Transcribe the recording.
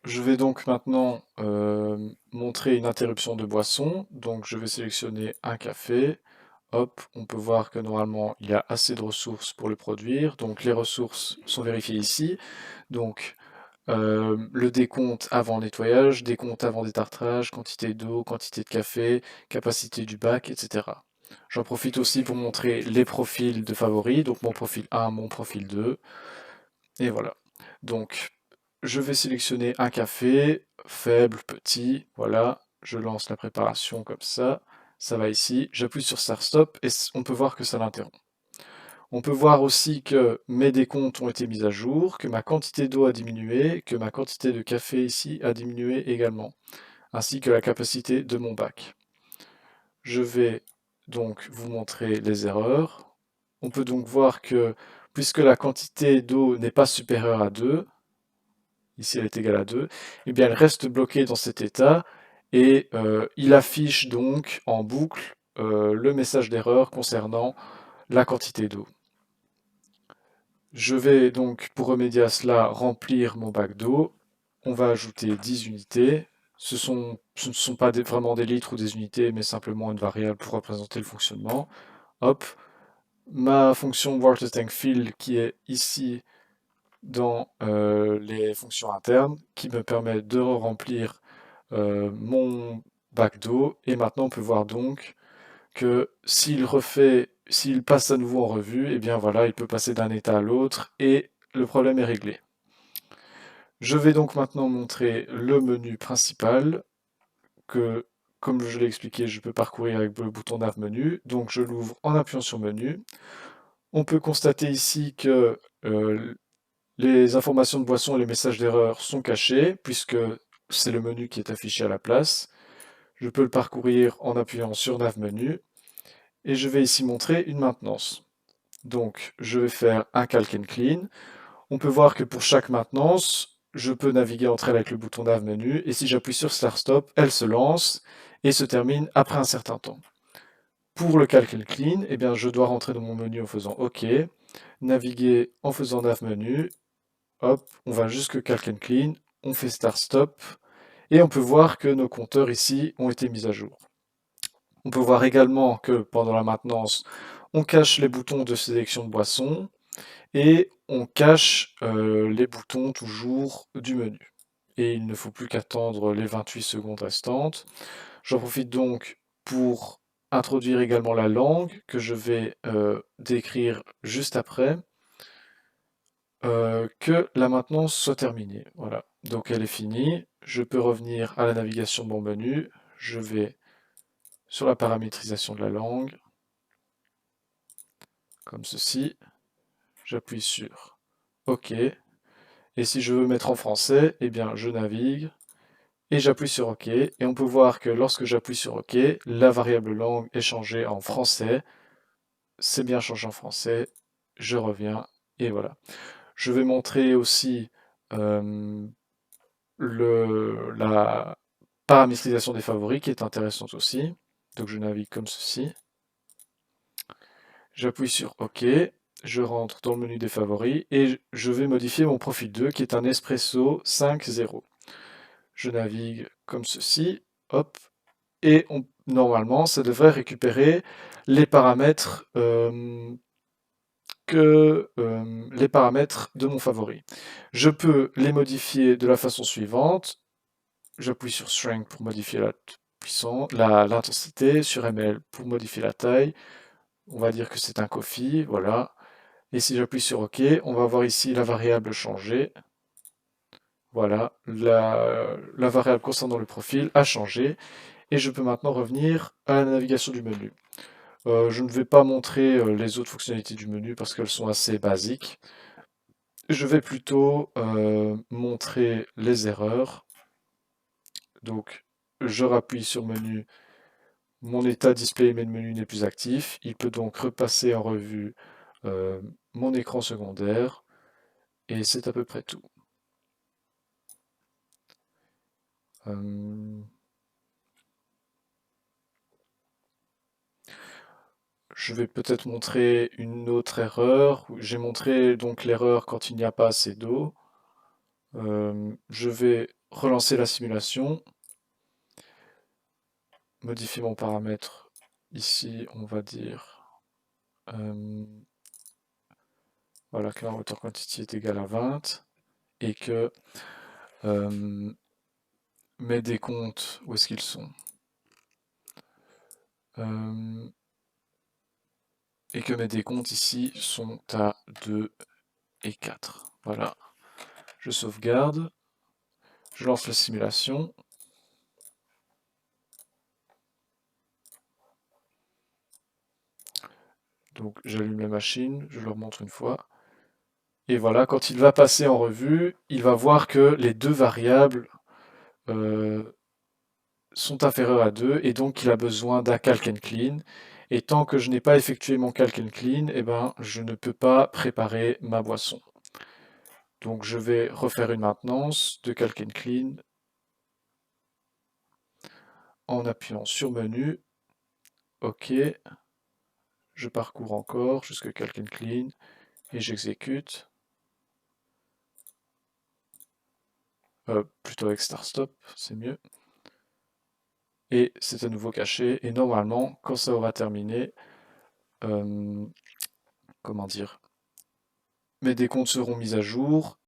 Je vais donc maintenant montrer une interruption de boisson. Donc je vais sélectionner un café. Hop, on peut voir que normalement il y a assez de ressources pour le produire. Donc les ressources sont vérifiées ici. Donc le décompte avant nettoyage, décompte avant détartrage, quantité d'eau, quantité de café, capacité du bac, etc. J'en profite aussi pour montrer les profils de favoris, donc mon profil 1, mon profil 2, et voilà. Donc, je vais sélectionner un café, faible, petit, voilà, je lance la préparation comme ça va ici, j'appuie sur Start Stop et on peut voir que ça l'interrompt. On peut voir aussi que mes décomptes ont été mis à jour, que ma quantité d'eau a diminué, que ma quantité de café ici a diminué également, ainsi que la capacité de mon bac. Je vais donc vous montrer les erreurs. On peut donc voir que puisque la quantité d'eau n'est pas supérieure à 2, ici elle est égale à 2, eh bien elle reste bloquée dans cet état et il affiche donc en boucle le message d'erreur concernant la quantité d'eau. Je vais donc, pour remédier à cela, remplir mon bac d'eau. On va ajouter 10 unités. Ce ne sont pas vraiment des litres ou des unités, mais simplement une variable pour représenter le fonctionnement. Hop, ma fonction WaterTankFill qui est ici dans les fonctions internes, qui me permet de remplir mon bac d'eau. Et maintenant, on peut voir donc que s'il passe à nouveau en revue, et bien voilà, il peut passer d'un état à l'autre et le problème est réglé. Je vais donc maintenant montrer le menu principal que, comme je l'ai expliqué, je peux parcourir avec le bouton Nav menu. Donc je l'ouvre en appuyant sur menu. On peut constater ici que les informations de boisson et les messages d'erreur sont cachés puisque c'est le menu qui est affiché à la place. Je peux le parcourir en appuyant sur Nav menu et je vais ici montrer une maintenance. Donc, je vais faire un calc and clean. On peut voir que pour chaque maintenance, je peux naviguer entre elles avec le bouton nav menu, et si j'appuie sur Start Stop, elle se lance et se termine après un certain temps. Pour le calc and clean, eh bien, je dois rentrer dans mon menu en faisant OK, naviguer en faisant nav menu, hop, on va jusque calc and clean, on fait Start Stop, et on peut voir que nos compteurs ici ont été mis à jour. On peut voir également que pendant la maintenance, on cache les boutons de sélection de boisson, et on cache les boutons toujours du menu. Et il ne faut plus qu'attendre les 28 secondes restantes. J'en profite donc pour introduire également la langue que je vais décrire juste après, que la maintenance soit terminée. Voilà, donc elle est finie. Je peux revenir à la navigation de mon menu. Je vais sur la paramétrisation de la langue, comme ceci. J'appuie sur OK. Et si je veux mettre en français, eh bien je navigue et j'appuie sur OK. Et on peut voir que lorsque j'appuie sur OK, la variable langue est changée en français. C'est bien changé en français. Je reviens et voilà. Je vais montrer aussi euh, la paramétrisation des favoris qui est intéressante aussi. Donc je navigue comme ceci. J'appuie sur OK. Je rentre dans le menu des favoris et je vais modifier mon profil 2 qui est un Espresso 5.0. Je navigue comme ceci, hop, et normalement, ça devrait récupérer les paramètres, les paramètres de mon favori. Je peux les modifier de la façon suivante. J'appuie sur Strength pour modifier la puissance, l'intensité, sur ML pour modifier la taille. On va dire que c'est un coffee, voilà. Et si j'appuie sur OK, on va voir ici la variable changer. Voilà, la variable concernant le profil a changé. Et je peux maintenant revenir à la navigation du menu. Je ne vais pas montrer les autres fonctionnalités du menu parce qu'elles sont assez basiques. Je vais plutôt montrer les erreurs. Donc, je rappuie sur menu, mon état display main menu n'est plus actif. Il peut donc repasser en revue euh, mon écran secondaire. Et c'est à peu près tout. Euh, Je vais peut-être montrer une autre erreur. J'ai montré donc l'erreur quand il n'y a pas assez d'eau. Je vais relancer la simulation, modifier mon paramètre. Ici, on va dire voilà, que la hauteur quantity est égale à 20 et que mes décomptes, où est-ce qu'ils sont? Et que mes décomptes ici sont à 2 et 4. Voilà. Je sauvegarde. Je lance la simulation. Donc j'allume la machine, je leur montre une fois. Et voilà, quand il va passer en revue, il va voir que les deux variables sont inférieures à 2 et donc il a besoin d'un calc and clean. Et tant que je n'ai pas effectué mon calc and clean, eh ben, je ne peux pas préparer ma boisson. Donc je vais refaire une maintenance de calc and clean en appuyant sur menu. OK. Je parcours encore jusqu'à calc and clean et j'exécute. Plutôt avec start stop, c'est mieux. Et c'est à nouveau caché. Et normalement, quand ça aura terminé, comment dire, mes décomptes seront mis à jour